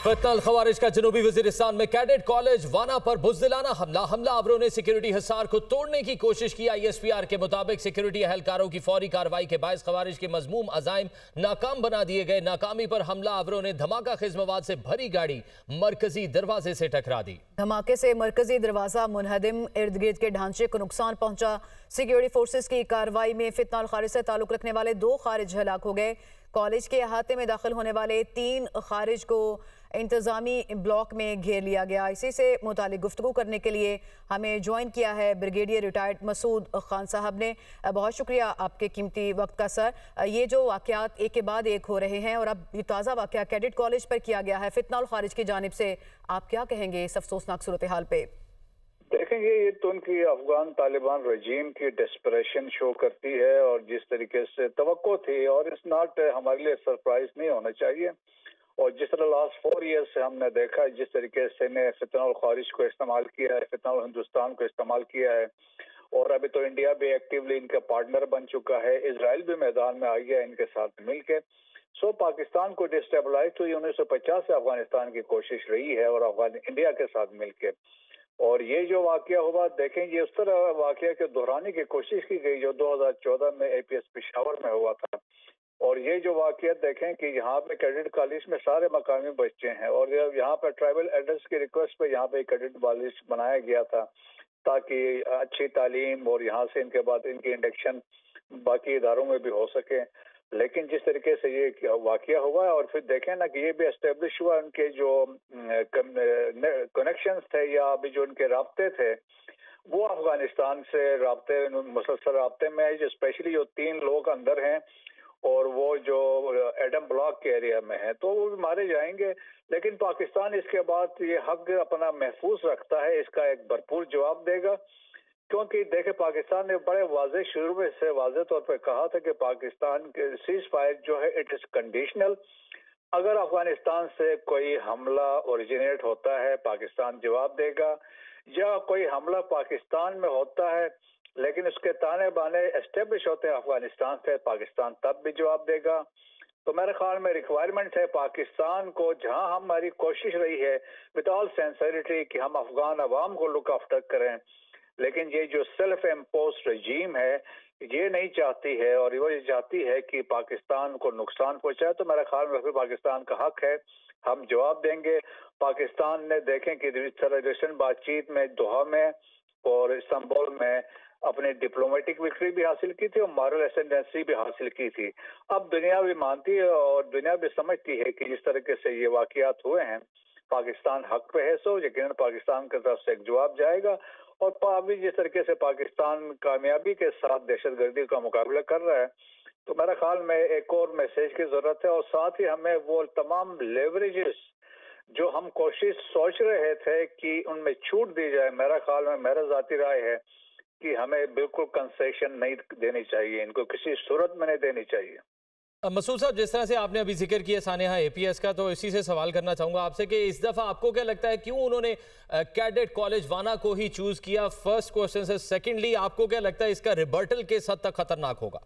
فتنہ الخوارج کا جنوبی وزیرستان میں کیڈٹ کالج وانا پر بزدلانہ حملہ آوروں نے سیکیورٹی حصار کو توڑنے کی کوشش کی۔ آئی ایس پی آر کے مطابق سیکیورٹی اہلکاروں کی فوری کارروائی کے باعث خوارج کے مذموم عزائم ناکام بنا دیے گئے۔ ناکامی پر حملہ آوروں نے دھماکہ خیز مواد سے بھری گاڑی مرکزی دروازے سے ٹکرا دی۔ دھماکے سے مرکزی دروازہ منہدم، ارد گرد کے ڈھانچے کو نقصان پہنچا۔ سیکیورٹی فورسز کی کارروائی میں فتنہ الخوارج سے تعلق رکھنے والے 2 خارج ہلاک ہو گئے۔ کالج کے احاطے میں داخل ہونے والے 3 خارج کو انتظامی بلاک میں گھیر لیا گیا۔ اسی سے متعلق گفتگو کرنے کے لیے ہمیں جوائن کیا ہے بریگیڈیئر ریٹائرڈ مسعود خان صاحب نے۔ بہت شکریہ آپ کے قیمتی وقت کا سر۔ یہ جو واقعات ایک کے بعد ایک ہو رہے ہیں اور اب یہ تازہ واقعہ کیڈٹ کالج پر کیا گیا ہے فتنہ الخوارج کی جانب سے، آپ کیا کہیں گے اس افسوسناک صورتحال پہ؟ دیکھیں گے یہ تو ان کی افغان طالبان رجیم کی ڈسپریشن شو کرتی ہے، اور جس طریقے سے توقع تھی، اور اس ناٹ ہمارے لیے سرپرائز نہیں ہونا چاہیے۔ اور جس طرح لاسٹ 4 ایئرز سے ہم نے دیکھا ہے جس طریقے سے نے فتنہ الخوارج کو استعمال کیا ہے، فتنہ الہندوستان کو استعمال کیا ہے، اور ابھی تو انڈیا بھی ایکٹیولی ان کا پارٹنر بن چکا ہے، اسرائیل بھی میدان میں آ گیا ان کے ساتھ مل کے۔ پاکستان کو ڈسٹیبلائز ہوئی 1950 سے افغانستان کی کوشش رہی ہے، اور انڈیا کے ساتھ مل کے، اور یہ جو واقعہ ہوا دیکھیں یہ اس طرح واقعہ کے دہرانے کی کوشش کی گئی جو 2014 میں اے پی ایس پشاور میں ہوا تھا۔ اور یہ جو واقعات دیکھیں کہ یہاں پہ کیڈٹ کالج میں سارے مقامی بچے ہیں، اور یہاں پہ ٹرائبل ایلڈرز کی ریکویسٹ پہ یہاں پہ کیڈٹ کالج بنایا گیا تھا تاکہ اچھی تعلیم اور یہاں سے ان کے بعد ان کی انڈکشن باقی اداروں میں بھی ہو سکے۔ لیکن جس طریقے سے یہ واقعہ ہوا ہے، اور پھر دیکھیں نا کہ یہ بھی اسٹیبلش ہوا ان کے جو کنیکشنز تھے یا ابھی جو ان کے رابطے تھے وہ افغانستان سے مسلسل رابطے میں ہے، جو اسپیشلی جو 3 لوگ اندر ہیں اور وہ جو ایڈم بلاک کے ایریا میں ہیں تو وہ بھی مارے جائیں گے۔ لیکن پاکستان اس کے بعد یہ حق اپنا محفوظ رکھتا ہے، اس کا ایک بھرپور جواب دے گا، کیونکہ دیکھیں پاکستان نے بڑے واضح شروع میں سے واضح طور پہ کہا تھا کہ پاکستان کے سیز فائر جو ہے اٹ از کنڈیشنل۔ اگر افغانستان سے کوئی حملہ اوریجنیٹ ہوتا ہے پاکستان جواب دے گا، یا کوئی حملہ پاکستان میں ہوتا ہے لیکن اس کے تانے بانے اسٹیبلش ہوتے ہیں افغانستان سے، پاکستان تب بھی جواب دے گا۔ تو میرے خیال میں ریکوائرمنٹ ہے پاکستان کو، جہاں ہماری کوشش رہی ہے ود آل سینسیریٹی کہ ہم افغان عوام کو لک آفٹر کریں، لیکن یہ جو سیلف امپوزڈ رجیم ہے یہ نہیں چاہتی ہے، اور وہ یہ چاہتی ہے کہ پاکستان کو نقصان پہنچائے۔ تو میرے خیال میں پھر پاکستان کا حق ہے، ہم جواب دیں گے۔ پاکستان نے دیکھیں کہ ریسن بات چیت میں دوحہ میں اور استنبول میں اپنی ڈپلومیٹک وکٹری بھی حاصل کی تھی اور مارل اسینڈنسی بھی حاصل کی تھی۔ اب دنیا بھی مانتی ہے اور دنیا بھی سمجھتی ہے کہ جس طریقے سے یہ واقعات ہوئے ہیں پاکستان حق پہ ہے، سو یقیناً پاکستان کی طرف سے ایک جواب جائے گا۔ اور ابھی جس طریقے سے پاکستان کامیابی کے ساتھ دہشت گردی کا مقابلہ کر رہا ہے تو میرے خیال میں ایک اور میسیج کی ضرورت ہے، اور ساتھ ہی ہمیں وہ تمام لیوریجز جو ہم کوشش سوچ رہے تھے کہ ان میں چھوٹ دی جائے، میرا خیال میں میرا ذاتی رائے ہے کہ ہمیں بالکل کنسیشن نہیں دینی چاہیے، ان کو کسی صورت میں نہیں دینی چاہیے۔ مسعود صاحب، جس طرح سے آپ نے ابھی ذکر کیا سانحہ اے پی ایس کا، تو اسی سے سوال کرنا چاہوں گا آپ سے کہ اس دفعہ آپ کو کیا لگتا ہے کیوں انہوں نے کیڈٹ کالج وانا کو ہی چوز کیا؟ فرسٹ کوسچن سے سیکنڈلی آپ کو کیا لگتا ہے اس کا ریبرٹل کس حد تک خطرناک ہوگا؟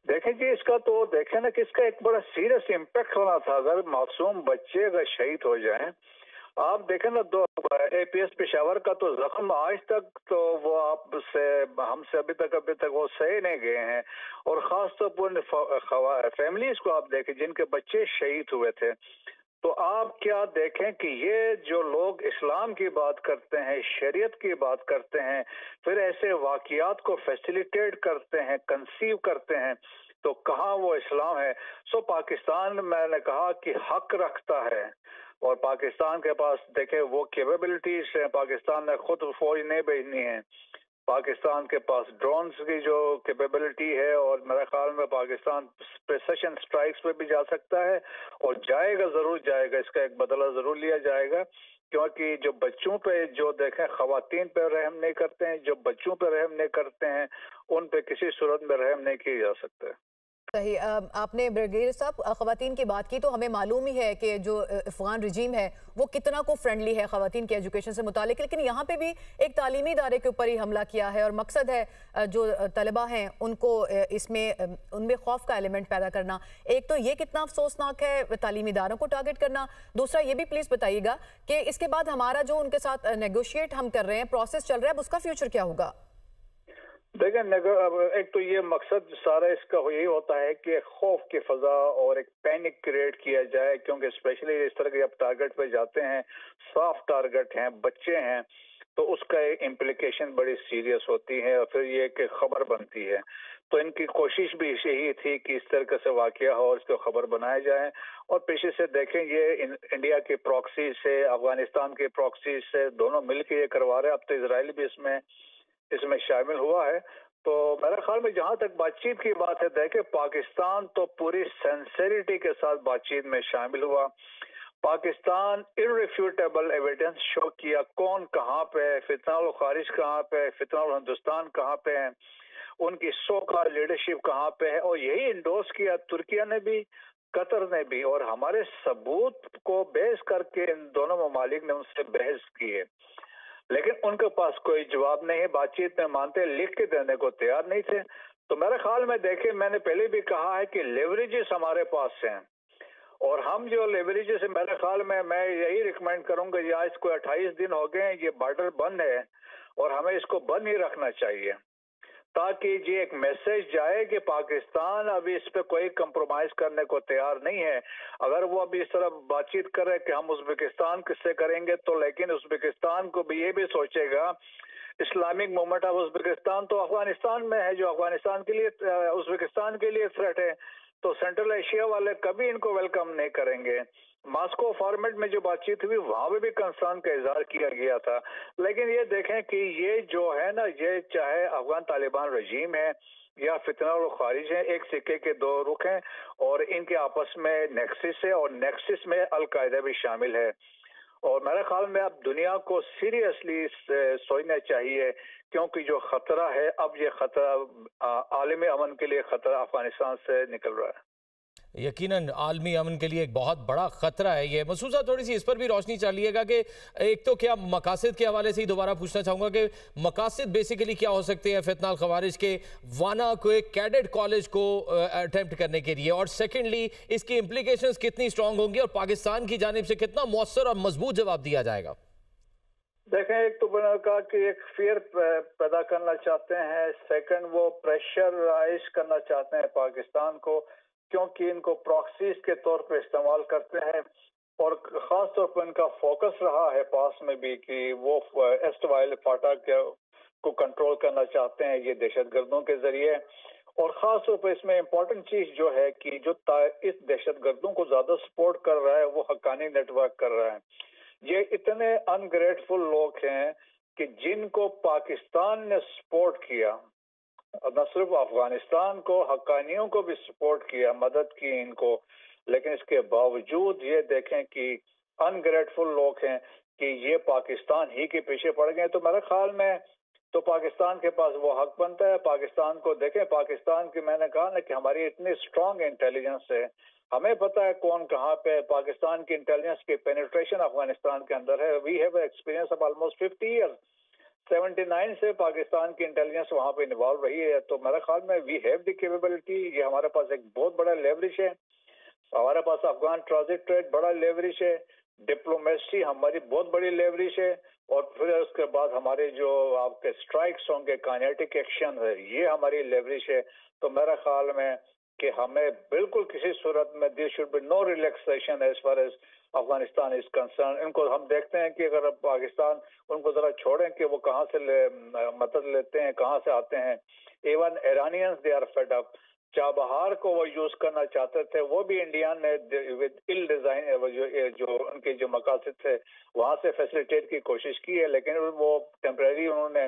دیکھیں جی اس کا تو دیکھیں نا کہ اس کا ایک بڑا سیریس امپیکٹ ہونا تھا، اگر معصوم بچے اگر شہید ہو جائیں۔ آپ دیکھیں نا اے پی ایس پشاور کا تو زخم آج تک تو وہ ہم سے ابھی تک وہ سہے نہیں گئے ہیں، اور خاص طور پر فیملیز کو آپ دیکھیں جن کے بچے شہید ہوئے تھے۔ تو آپ کیا دیکھیں کہ یہ جو لوگ اسلام کی بات کرتے ہیں، شریعت کی بات کرتے ہیں، پھر ایسے واقعات کو فیسیلیٹیٹ کرتے ہیں، کنسیو کرتے ہیں، تو کہاں وہ اسلام ہے؟ پاکستان میں نے کہا کہ حق رکھتا ہے، اور پاکستان کے پاس دیکھیں وہ کیپیبلٹیز ہیں، پاکستان نے خود فوج نہیں بھیجنی ہے، پاکستان کے پاس ڈرونز کی جو کیپیبلٹی ہے، اور میرے خیال میں پاکستان پریسیشن سٹرائکس پہ بھی جا سکتا ہے، اور جائے گا ضرور جائے گا، اس کا ایک بدلہ ضرور لیا جائے گا، کیونکہ جو بچوں پہ جو دیکھیں خواتین پہ رحم نہیں کرتے ہیں، جو بچوں پہ رحم نہیں کرتے ہیں ان پہ کسی صورت میں رحم نہیں کیا جا سکتا ہے۔ صحیح آپ نے برگیڈیئر صاحب خواتین کی بات کی تو ہمیں معلوم ہی ہے کہ جو افغان رجیم ہے وہ کتنا کو فرینڈلی ہے خواتین کے ایجوکیشن سے متعلق، لیکن یہاں پہ بھی ایک تعلیمی ادارے کے اوپر ہی حملہ کیا ہے اور مقصد ہے جو طلبہ ہیں ان کو اس میں ان میں خوف کا ایلیمنٹ پیدا کرنا۔ ایک تو یہ کتنا افسوسناک ہے تعلیمی اداروں کو ٹارگٹ کرنا، دوسرا یہ بھی پلیز بتائیے گا کہ اس کے بعد ہمارا جو ان کے ساتھ نیگوشیٹ ہم کر رہے ہیں، پروسیس چل رہا ہے، اب اس کا فیوچر کیا ہوگا؟ دیکھیں ایک تو یہ مقصد سارا اس کا یہی ہوتا ہے کہ خوف کی فضا اور ایک پینک کریٹ کیا جائے، کیونکہ اسپیشلی اس طرح کے جب ٹارگٹ پہ جاتے ہیں، سافٹ ٹارگٹ ہیں، بچے ہیں، تو اس کا ایک امپلیکیشن بڑی سیریس ہوتی ہے اور پھر یہ کہ خبر بنتی ہے۔ تو ان کی کوشش بھی یہی تھی کہ اس طرح سے واقعہ ہو اور اس کو خبر بنایا جائے، اور پیچھے سے دیکھیں یہ انڈیا کے پراکسی سے، افغانستان کے پراکسی سے دونوں مل کے یہ کروا رہے ہیں۔ اب تو اسرائیل بھی اس میں شامل ہوا ہے۔ تو میرے خیال میں جہاں تک بات چیت کی بات ہے، دیکھیں پاکستان تو پوری سینسیریٹی کے ساتھ بات چیت میں شامل ہوا۔ پاکستان irrefutable ایویڈنس شو کیا کون کہاں پہ ہے، فتنہ الخارج کہاں پہ ہے، فتنہ الہندوستان کہاں پہ ہے، ان کی سو کال لیڈرشپ کہاں پہ ہے، اور یہی انڈورس کیا ترکیہ نے بھی، قطر نے بھی، اور ہمارے ثبوت کو بیس کر کے ان دونوں ممالک نے ان سے بحث کی ہے، لیکن ان کے پاس کوئی جواب نہیں ہے، بات چیت میں مانتے لکھ کے دینے کو تیار نہیں تھے۔ تو میرے خیال میں دیکھیں، میں نے پہلے بھی کہا ہے کہ لیوریجز ہمارے پاس ہیں، اور ہم جو لیوریجز ہیں، میرے خیال میں یہی ریکمینڈ کروں گا، یا اس کو 28 دن ہو گئے ہیں یہ بارڈر بند ہے اور ہمیں اس کو بند ہی رکھنا چاہیے، تاکہ یہ ایک میسج جائے کہ پاکستان ابھی اس پہ کوئی کمپرومائز کرنے کو تیار نہیں ہے۔ اگر وہ ابھی اس طرح بات چیت کرے کہ ہم ازبکستان کس سے کریں گے، تو لیکن ازبکستان کو بھی یہ بھی سوچے گا اسلامک موومنٹ آف ازبکستان تو افغانستان میں ہے، جو افغانستان کے لیے، ازبکستان کے لیے تھریٹ ہے، تو سینٹرل ایشیا والے کبھی ان کو ویلکم نہیں کریں گے۔ ماسکو فارمیٹ میں جو بات چیت ہوئی وہاں پہ بھی کنسرن کا اظہار کیا گیا تھا، لیکن یہ دیکھیں کہ یہ جو ہے نا، یہ چاہے افغان طالبان رجیم ہے یا فتنہ الخارج ہے، ایک سکے کے دو رخ ہیں، اور ان کے آپس میں نیکسس ہے، اور نیکسس میں القاعدہ بھی شامل ہے، اور میرے خیال میں اب دنیا کو سیریسلی سوچنا چاہیے، کیونکہ جو خطرہ ہے، اب یہ خطرہ عالمی امن کے لیے خطرہ افغانستان سے نکل رہا ہے۔ یقیناً عالمی امن کے لیے ایک بہت بڑا خطرہ ہے یہ۔ مسعود صاحب تھوڑی سی اس پر بھی روشنی ڈالیے گا کہ ایک تو کیا مقاصد کے حوالے سے ہی دوبارہ پوچھنا چاہوں گا کہ مقاصد بیسیکلی کیا ہو سکتے ہیں فتنہ الخوارج کے وانا کو ایک کیڈٹ کالج کو اٹیمپٹ کرنے کے لیے، اور سیکنڈلی اس کی امپلیکیشنز کتنی سٹرونگ ہوں گی اور پاکستان کی جانب سے کتنا مؤثر اور مضبوط جواب دیا جائے گا؟ دیکھیں، ایک تو بنا کہا کہ ایک فیئر پیدا کرنا چاہتے ہیں، سیکنڈ وہ پریشرائز کرنا چاہتے ہیں پاکستان کو، کیونکہ ان کو پراکسیز کے طور پہ استعمال کرتے ہیں، اور خاص طور پر ان کا فوکس رہا ہے پاس میں بھی کہ وہ ایسٹ وائل فاٹا کو کنٹرول کرنا چاہتے ہیں یہ دہشت گردوں کے ذریعے، اور خاص طور پر اس میں امپورٹنٹ چیز جو ہے کہ جو اس دہشت گردوں کو زیادہ سپورٹ کر رہا ہے وہ حقانی نیٹ ورک کر رہا ہے۔ یہ اتنے انگریٹفل لوگ ہیں کہ جن کو پاکستان نے سپورٹ کیا، نہ صرف افغانستان کو، حقانیوں کو بھی سپورٹ کیا، مدد کی ان کو، لیکن اس کے باوجود یہ دیکھیں کہ انگریٹفل لوگ ہیں کہ یہ پاکستان ہی کے پیچھے پڑ گئے۔ تو میرے خیال میں تو پاکستان کے پاس وہ حق بنتا ہے، پاکستان کو دیکھیں، پاکستان کی میں نے کہا نا کہ ہماری اتنی سٹرونگ انٹیلیجنس ہے، ہمیں پتہ ہے کون کہاں پہ، پاکستان کی انٹیلیجنس کی پینیٹریشن افغانستان کے اندر ہے۔ We have experience of almost 50 years, 79 سے پاکستان کی انٹیلیجنس وہاں پہ انوالو رہی ہے، تو میرے خیال میں وی ہیو دی کیپیبلٹی، یہ ہمارے پاس ایک بہت بڑا لیوریج ہے، ہمارے پاس افغان ٹرانزٹ ٹریڈ بڑا لیوریج ہے، ڈپلومیسی ہماری بہت بڑی لیوریج ہے، اور پھر اس کے بعد ہمارے جو آپ کے سٹرائکس ہوں گے، کائنیٹک ایکشن ہے، یہ ہماری لیوریج ہے۔ تو میرا خیال میں کہ ہمیں بالکل کسی صورت میں there should be no relaxation as far as Afghanistan is concerned۔ ان کو ہم دیکھتے ہیں کہ اگر پاکستان ان کو ذرا چھوڑیں کہ وہ کہاں سے مدد لیتے ہیں، کہاں سے آتے ہیں، even Iranians they are fed up۔ Chabahar کو وہ یوز کرنا چاہتے تھے، وہ بھی انڈیا نے ill design جو ان کے جو مقاصد تھے وہاں سے فیسلیٹیٹ کی کوشش کی ہے، لیکن وہ ٹیمپریری انہوں نے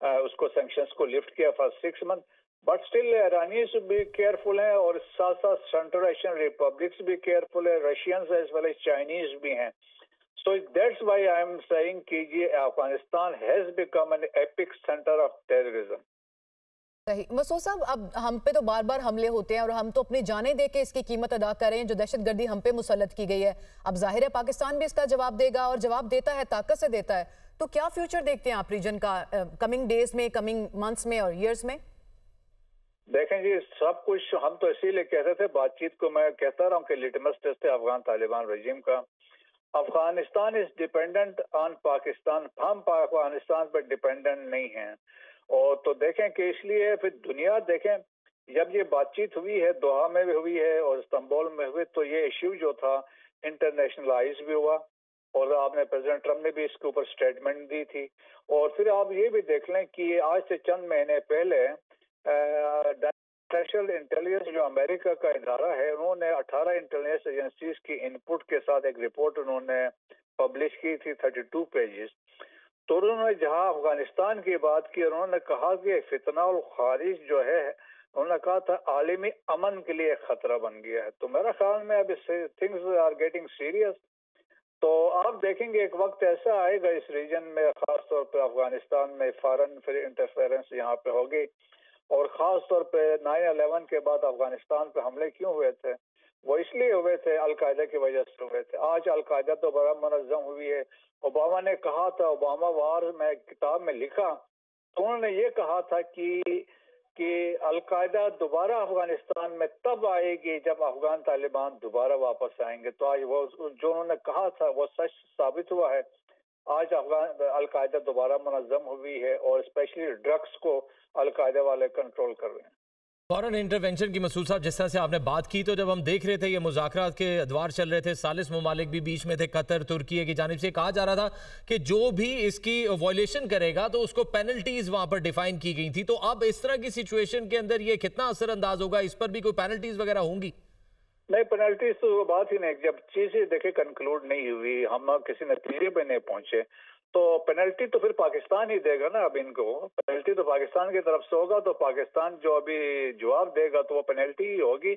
اس کو سینکشنز کو لفٹ کیا for 6 months، but still Iranians بھی کیئرفل ہیں، اور ساتھ ساتھ سینٹرل ایشین ریپبلکس بھی کیئرفل ہے، Russians as well as Chinese بھی ہیں۔ So that's why I am seeing کہ یہ Afghanistan has become an epicentre of terrorism. Masood sahab, अब हम पे तो बार बार हमले होते हैं और हम तो अपनी जानें दे के इसकी कीमत अदा कर रहे हैं जो दहशतगर्दी हम पे मुसल्लत की गई है। अब जाहिर है पाकिस्तान भी इसका जवाब देगा और जवाब देता है, ताकत से देता है। तो क्या फ्यूचर देखते हैं आप रीजन का कमिंग डेज में, कमिंग मंथ्स में और ईयर्स में? देखें जी, सब कुछ हम तो इसीलिए कहते थे, बातचीत को मैं कहता रहा हूँ कि लिटमस टेस्ट है अफगान तालिबान रजीम का। Afghanistan is dependent on Pakistan, हम अफगानिस्तान पर डिपेंडेंट नहीं हैं। और तो देखें कि इसलिए फिर दुनिया देखें, जब ये बातचीत हुई है, दोहा में भी हुई है और इस्तांबुल में हुई, तो ये इश्यू जो था इंटरनेशनलाइज भी हुआ और आपने प्रेसिडेंट ट्रम्प ने भी इसके ऊपर स्टेटमेंट दी थी। और फिर आप ये भी देख लें कि आज से चंद महीने पहले स्पेशल इंटेलिजेंस जो अमेरिका का इदारा है, उन्होंने 18 इंटेलिजेंस एजेंसीज की इनपुट के साथ एक रिपोर्ट उन्होंने पब्लिश की थी, 32 पेजेस। तो उन्होंने जहां अफगानिस्तान की बात की, उन्होंने कहा कि फितना और खारिज जो है, उन्होंने कहा था आलमी अमन के लिए खतरा बन गया है। तो मेरा ख्याल में अब थिंग्स आर गेटिंग सीरियस। तो आप देखेंगे एक वक्त ऐसा आएगा इस रीजन में, खास तौर पर अफगानिस्तान में फॉरेन फिर इंटरफेरेंस यहाँ पे होगी। और ख़ास तौर पे 9/11 के बाद अफगानिस्तान पे हमले क्यों हुए थे? वो इसलिए हुए थे, अलकायदा की वजह से हुए थे। आज अलकायदा तो बड़ा मुनज़्ज़म हुई है। ओबामा ने कहा था, ओबामा वार में किताब में लिखा, तो उन्होंने ये कहा था कि अलकायदा दोबारा अफगानिस्तान में तब आएगी जब अफगान तालिबान दोबारा वापस आएंगे। तो आज वो जो उन्होंने कहा था वो सच साबित हुआ है। आज अफगान अलकायदा दोबारा मुनज़्ज़म हुई है और स्पेशली ड्रग्स को अलकायदा वाले कंट्रोल कर रहे हैं। फॉरेन इंटरवेंशन की मसूद साहब, जिस तरह से आपने बात की, तो जब हम देख रहे थे ये मुज़ाकरात के अदवार चल रहे थे, सालिस ममालिक भी बीच में थे, कतर, तुर्की की जानिब से कहा जा रहा था कि जो भी इसकी वॉयलेशन करेगा तो उसको पेनल्टीज वहां पर डिफाइन की गई थी। तो अब इस तरह की सिचुएशन के अंदर ये कितना असरअंदाज होगा? इस पर भी कोई पेनल्टीज वगैरह होंगी? नहीं, पेनल्टीज तो बात ही नहीं। जब चीजें देखे कंक्लूड नहीं हुई, हम किसी नतीजे पे नहीं पहुंचे, तो पेनल्टी तो फिर पाकिस्तान ही देगा ना। अब इनको पेनल्टी तो पाकिस्तान की तरफ से होगा, तो पाकिस्तान जो अभी जवाब देगा तो वो पेनल्टी ही होगी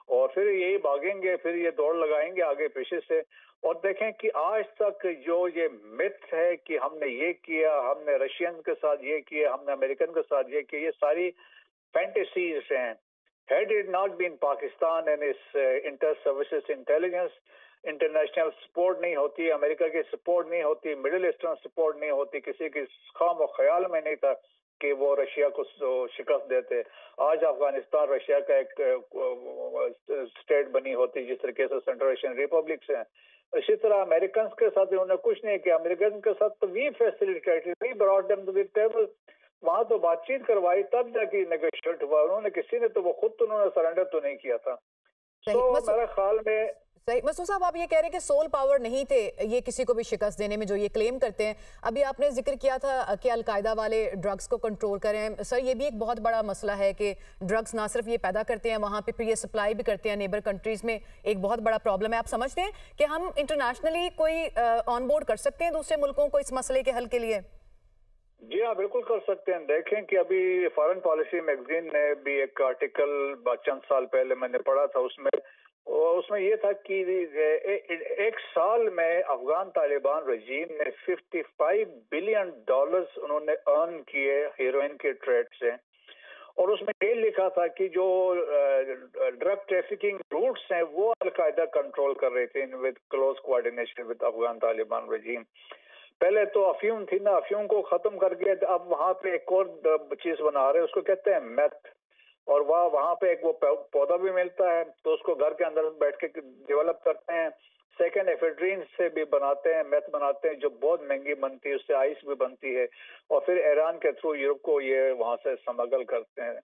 और फिर यही भागेंगे, फिर ये दौड़ लगाएंगे आगे पीछे से। और देखें कि आज तक जो ये मिथ है कि हमने ये किया, हमने रशियन के साथ ये किया, हमने अमेरिकन के साथ ये किया, ये सारी फैंटेसीज हैं। Had it not been Pakistan and its inter-services intelligence, international support नहीं होती, अमेरिका की सपोर्ट नहीं होती, मिडिल ईस्टर्न सपोर्ट नहीं होती, किसी की ख्वाम और ख्याल में नहीं था कि वो रशिया को शिकस्त देते, आज अफगानिस्तान रशिया का एक स्टेट बनी होती जिस तरीके से सेंट्रल एशियन रिपब्लिक्स हैं। इसी तरह अमेरिकन के साथ उन्होंने कुछ नहीं किया। अमेरिकन के साथ तो we facilitated, we brought them to the table, वहां तो बातचीत करवाई, तब जाके नेगोशिएट हुआ। उन्होंने किसी ने तो वो खुद तो उन्होंने सरेंडर तो नहीं किया था। तो मेरे ख्याल में सही। मसूद साहब, आप ये कह रहे हैं कि सोल पावर नहीं थे ये किसी को भी शिकस्त देने में, जो ये क्लेम करते हैं। अभी आपने जिक्र किया था कि अलकायदा वाले ड्रग्स को कंट्रोल करें। सर, ये भी एक बहुत बड़ा मसला है कि ड्रग्स ना सिर्फ ये पैदा करते हैं वहाँ पे, फिर ये सप्लाई भी करते हैं नेबर कंट्रीज में। एक बहुत बड़ा प्रॉब्लम है। आप समझते हैं कि हम इंटरनेशनली कोई ऑन बोर्ड कर सकते हैं दूसरे मुल्कों को इस मसले के हल के लिए? जी हाँ, बिल्कुल कर सकते हैं। देखें कि अभी फॉरेन पॉलिसी मैगजीन ने भी एक आर्टिकल चंद साल पहले मैंने पढ़ा था, उसमें ये था कि एक साल में अफगान तालिबान रजीम ने $55 बिलियन उन्होंने अर्न किए हीरोइन के ट्रेड से। और उसमें ये लिखा था कि जो ड्रग ट्रैफिकिंग रूट्स हैं वो अलकायदा कंट्रोल कर रहे थे with close coordination with Afghan Taliban regime. पहले तो अफीम थी ना, अफीम को खत्म करके अब वहां पे एक और चीज बना रहे हैं, उसको कहते हैं मेथ। और वहां पे एक वो पौधा भी मिलता है, तो उसको घर के अंदर बैठ के डेवलप करते हैं। सेकेंड, एफेड्रीन से भी बनाते हैं, मेथ बनाते हैं, जो बहुत महंगी बनती है, उससे आइस भी बनती है, और फिर ईरान के थ्रू यूरोप को ये वहां से स्मगल करते हैं।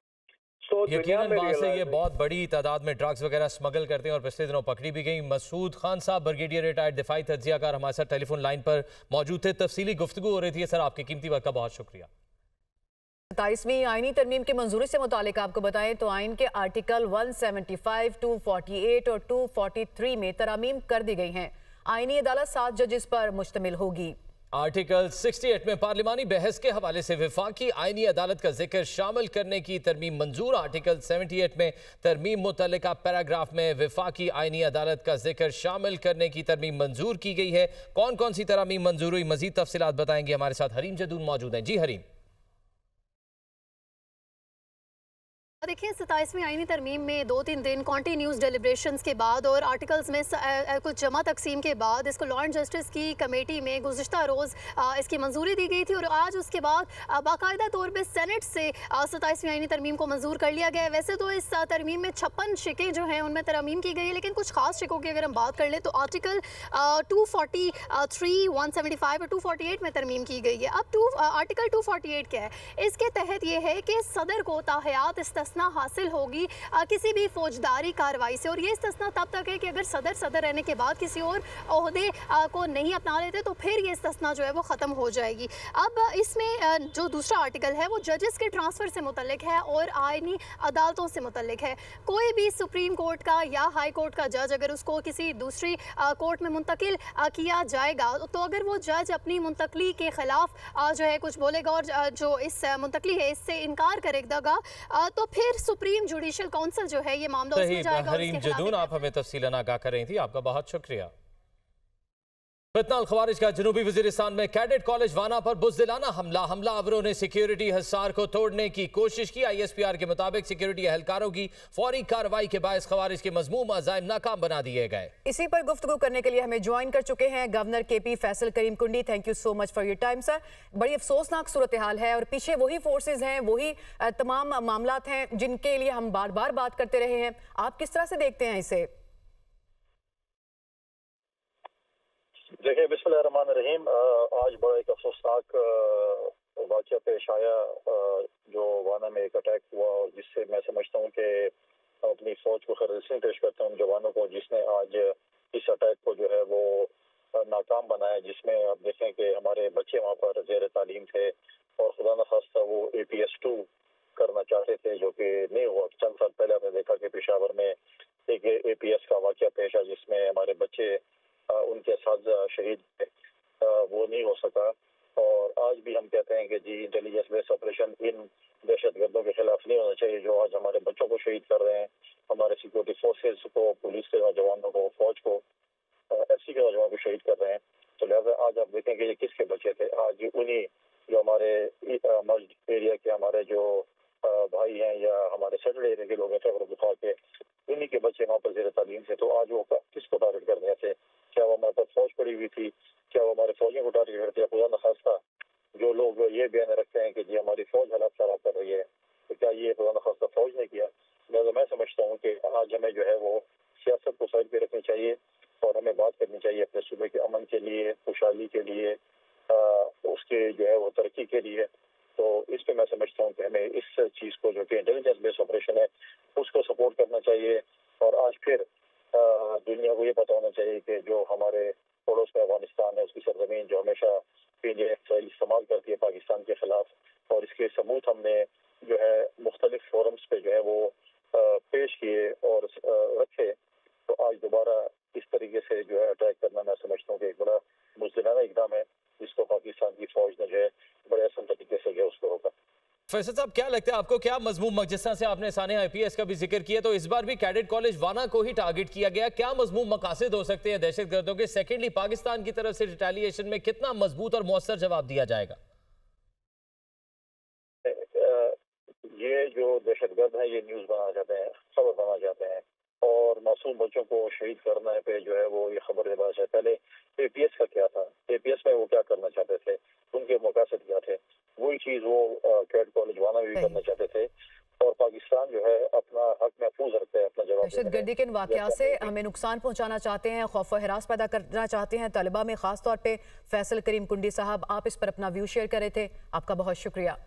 यकीनन वहाँ से ये बहुत बड़ी तादाद में ड्रग्स वगैरह स्मगल करते हैं और पिछले दिनों पकड़ी भी गई। मसूद खान साहब, ब्रिगेडियर रिटायर्ड दिफाई तज्जियाकार, हमारे साथ टेलीफोन लाइन पर मौजूद थे। तफसीली गुफ्तगू हो रही थी। सर, आपके कीमती वक्त का बहुत शुक्रिया। 27वीं आईनी तरमीम की मंजूरी से मुतालिक आपको बताएं तो आइन के आर्टिकल 175, 248 और 243 में तरामीम कर दी गई हैं। आईनी अदालत 7 जजेस पर मुश्तमिल होगी। आर्टिकल 68 में पार्लिमानी बहस के हवाले से वफाकी आईनी अदालत का जिक्र शामिल करने की तरमीम मंजूर। आर्टिकल 78 में तरमीम मुतल्लिका पैराग्राफ में वफाकी आईनी अदालत का जिक्र शामिल करने की तरमीम मंजूर की गई है। कौन कौन सी तरमीम मंजूर हुई, मजीद तफसीलात बताएंगे। हमारे साथ हरीम जदून मौजूद हैं। जी हरीम। देखिए 27वीं आईनी तरमीम में 2-3 दिन कॉन्टीन्यूस डेलिब्रेशंस के बाद और आर्टिकल्स में कुछ जमा तकसीम के बाद इसको लॉ एंड जस्टिस की कमेटी में गुज़िश्ता रोज़ इसकी मंजूरी दी गई थी और आज उसके बाद बाकायदा तौर पे सेनेट से 27वीं आईनी तरमीम को मंजूर कर लिया गया है। वैसे तो इस तरमीम में 56 शिकें जो हैं उनमें तरमीम की गई है, लेकिन कुछ खास शिकों की अगर हम बात कर लें तो आर्टिकल 243, 175 और 248 में तरमीम की गई है। अब आर्टिकल 248 क्या है? इसके तहत ये है कि सदर को ताहयात इस्तिस्ना हासिल होगी किसी भी फौजदारी कार्रवाई से, और ये इस्तिस्ना तब तक है कि अगर सदर रहने के बाद किसी और ओहदे को नहीं अपना लेते तो फिर ये इस्तिस्ना जो है वो ख़त्म हो जाएगी। अब इसमें जो दूसरा आर्टिकल है वो जजेस के ट्रांसफ़र से मुतल्लिक है और आईनी अदालतों से मुतल्लिक है। कोई भी सुप्रीम कोर्ट का या हाई कोर्ट का जज अगर उसको किसी दूसरी कोर्ट में मुंतकिल किया जाएगा तो अगर वो जज अपनी मुंतकली के ख़िलाफ़ जो है कुछ बोलेगा और जो इस मुंतकली है इससे इनकार करेगा तो फिर सुप्रीम जुडिशल काउंसिल जो है ये मामला उसमें जाएगा। हरीम जदून, आप हमें तफसीलन आगाह कर रही थी, आपका बहुत शुक्रिया। फितना अल खवारिज का जनूबी वजीरिस्तान में कैडेट कॉलेज वाना पर बुज़दिलाना हमलावरों ने सिक्योरिटी हिसार को तोड़ने की कोशिश की। ISPR के मुताबिक सिक्योरिटी एहलकारों की फौरी कार्रवाई के बायस खवारिज के मज़मूम अज़ाइम नाकाम बना दिए गए। इसी पर गुफ्तगू करने के लिए हमें ज्वाइन कर चुके हैं गवर्नर KP फैसल करीम कुंडी। Thank you so much for your time sir. बड़ी अफसोसनाक सूरत हाल है और पीछे वही फोर्सेज हैं, वही तमाम मामलात हैं जिनके लिए हम बार बार बात करते रहे हैं। आप किस तरह से देखते हैं इसे? देखिए बिस्मिल्लाहिर्रहमानिर्रहीम, आज बड़ा एक अफसोसनाक वाक़या पेश आया जो वाना में एक अटैक हुआ और जिससे मैं समझता हूँ कि अपनी फौज को खैर पेश करता हूँ जवानों को जिसने आज इस अटैक को जो है वो नाकाम बनाया, जिसमें आप देखें कि हमारे बच्चे वहाँ पर ज़ेर तालीम थे और खुदा न खास्ता वो APS 2 करना चाहते थे जो कि नहीं हुआ। चंद साल पहले आपने देखा कि पेशावर में एक APS का वाक़या पेश आया जिसमें हमारे बच्चे उनके साथ शहीद थे, वो नहीं हो सका। और आज भी हम कहते हैं कि जी इंटेलिजेंस बेस्ड ऑपरेशन इन दहशतगर्दों के खिलाफ नहीं होना चाहिए जो आज हमारे बच्चों को शहीद कर रहे हैं, हमारे सिक्योरिटी फोर्सेस को, पुलिस के नौजवानों को, फौज को, FC के नौजवानों को शहीद कर रहे हैं। तो लिहाजा आज आप देखें कि ये किसके बच्चे थे। आज उन्हीं जो हमारे मर्ज एरिया के हमारे जो भाई हैं या हमारे सेटल एरिया के लोग हैं खैबर पख्तूनख्वा के, उन्हीं के बच्चे वहाँ पर ज़ेर तालीम थे। तो आज वो किसको टारगेट कर रहे थे? क्या वो हमारे पास फौज पड़ी हुई थी? क्या वो हमारे फौजियों को टारगेट करते हैं? खुदा न खास्ता जो लोग ये बयान रखते हैं कि जी हमारी फौज हालात खराब कर रही है, तो क्या ये खुदा न खास्ता फौज ने किया? लिहाजा मैं समझता हूँ कि आज हमें जो है वो सियासत को साइड पे रखनी चाहिए और हमें बात करनी चाहिए अपने सूबे के अमन के लिए, खुशहाली के लिए, उसके जो है वो तरक्की के लिए। तो इस पे मैं समझता हूँ कि हमें इस चीज़ को जो कि इंटेलिजेंस बेस्ड ऑपरेशन है उसको सपोर्ट करना चाहिए। और आज फिर दुनिया को ये पता होना चाहिए कि जो हमारे पड़ोस में अफगानिस्तान है उसकी सरजमीन जो हमेशा इंडिया इस्तेमाल करती है पाकिस्तान के खिलाफ, और इसके सबूत हमने जो है मुख्तलिफ फोरम्स पे जो है वो पेश किए और रखे। तो आज दोबारा इस तरीके से जो है अटैक करना मैं समझता हूँ कि एक बड़ा बुज़दिलाना इक़दाम है जिसको पाकिस्तान की फौज ने जो है बड़े आसान तरीके से जो उसको रोका। फैसल साहब, क्या लगता है आपको, क्या मजमूम, जिस तरह से आपने सानिया IPS का भी जिक्र किया, तो इस बार भी कैडेट कॉलेज वाना को ही टारगेट किया गया, क्या मजमूम मकासद हो सकते हैं दहशतगर्दों के? सेकेंडली, पाकिस्तान की तरफ से रिटेलिएशन में कितना मजबूत और मौसर जवाब दिया जाएगा? ये जो दहशतगर्द है ये न्यूज़ बनाना चाहते हैं, खबर बनाना चाहते हैं और मासूम बच्चों को शहीद करने पे जो है वो ये खबर देना चाहते हैं। पहले APS का क्या था, APS में वो क्या करना चाहते थे, उनके मकासद क्या थे, वही चीज़ वो कैडेट कॉलेज वाना भी करना चाहते थे। और पाकिस्तान जो है अपना हक महफूज रखता है, अपना जवाब दहशतगर्दी के वाक़यात से हमें नुकसान पहुंचाना चाहते हैं, खौफ व हिरास पैदा करना चाहते हैं तलबा में, खास तौर पे फैसल करीम कुंडी साहब, आप इस पर अपना व्यू शेयर कर रहे थे, आपका बहुत शुक्रिया।